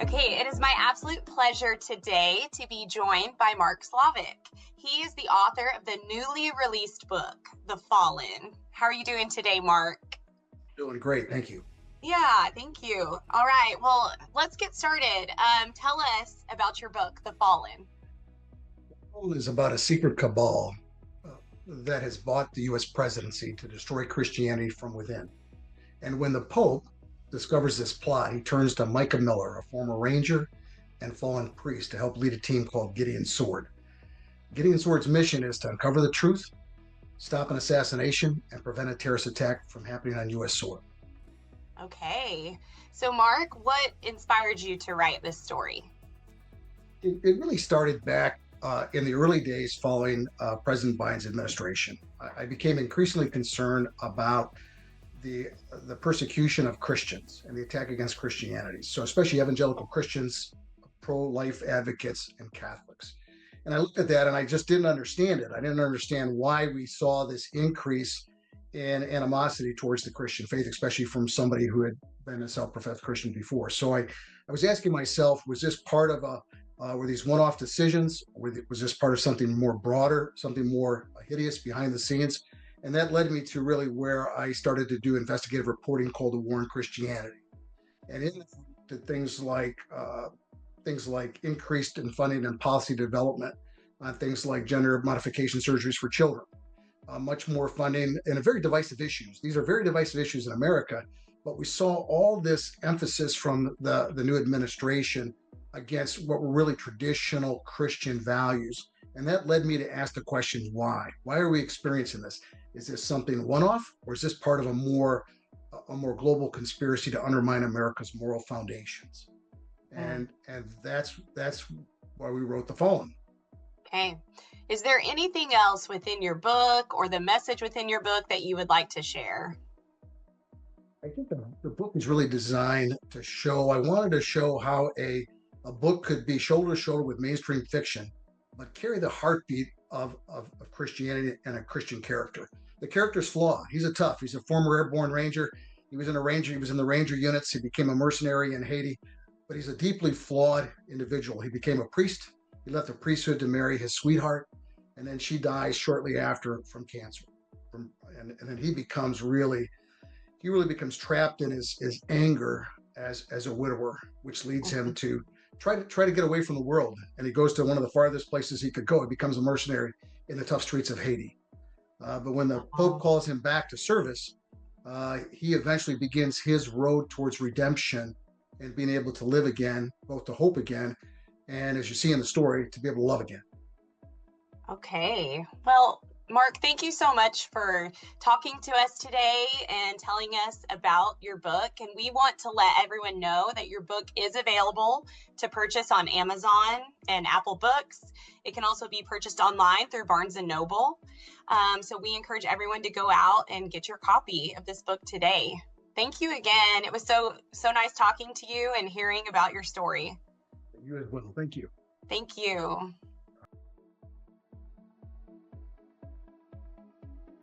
Okay, it is my absolute pleasure today to be joined by Mark Slavik. He is the author of the newly released book, The Fallen. How are you doing today, Mark? Doing great, thank you. Yeah, thank you. All right, well, let's get started. Tell us about your book, The Fallen. It is about a secret cabal that has bought the U.S. presidency to destroy Christianity from within. And when the Pope discovers this plot, he turns to Micah Miller, a former ranger and fallen priest, to help lead a team called Gideon's Sword. Gideon's Sword's mission is to uncover the truth, stop an assassination, and prevent a terrorist attack from happening on U.S. soil. Okay, so Mark, what inspired you to write this story? It really started back in the early days following President Biden's administration. I became increasingly concerned about the persecution of Christians and the attack against Christianity. So especially evangelical Christians, pro-life advocates, and Catholics. And I looked at that and I just didn't understand it. I didn't understand why we saw this increase in animosity towards the Christian faith, especially from somebody who had been a self-professed Christian before. So I was asking myself, was this part of were these one-off decisions? Was this part of something more broader, something more hideous behind the scenes? And that led me to really where I started to do investigative reporting called The War on Christianity. And in to things like increased in funding and policy development on things like gender modification surgeries for children, much more funding, and very divisive issues. These are very divisive issues in America, but we saw all this emphasis from the new administration against what were really traditional Christian values. And that led me to ask the question, why? Why are we experiencing this? Is this something one-off, or is this part of a more global conspiracy to undermine America's moral foundations? And that's why we wrote The Fallen. Okay. Is there anything else within your book or the message within your book that you would like to share? I think the book is really designed to show, I wanted to show how a book could be shoulder to shoulder with mainstream fiction, but carry the heartbeat of Christianity and a Christian character. The character's flawed. He's a former airborne ranger. He was in the ranger units. He became a mercenary in Haiti, but he's a deeply flawed individual. He became a priest. He left the priesthood to marry his sweetheart, and then she dies shortly after from cancer. And then he really becomes trapped in his anger as a widower, which leads him to try to get away from the world. And he goes to one of the farthest places he could go. He becomes a mercenary in the tough streets of Haiti. But when the Pope calls him back to service, he eventually begins his road towards redemption and being able to live again, both to hope again, and as you see in the story, to be able to love again. Okay. Well, Mark, thank you so much for talking to us today and telling us about your book. And we want to let everyone know that your book is available to purchase on Amazon and Apple Books. It can also be purchased online through Barnes and Noble. So we encourage everyone to go out and get your copy of this book today. Thank you again. It was so nice talking to you and hearing about your story. You as well. Thank you. Thank you.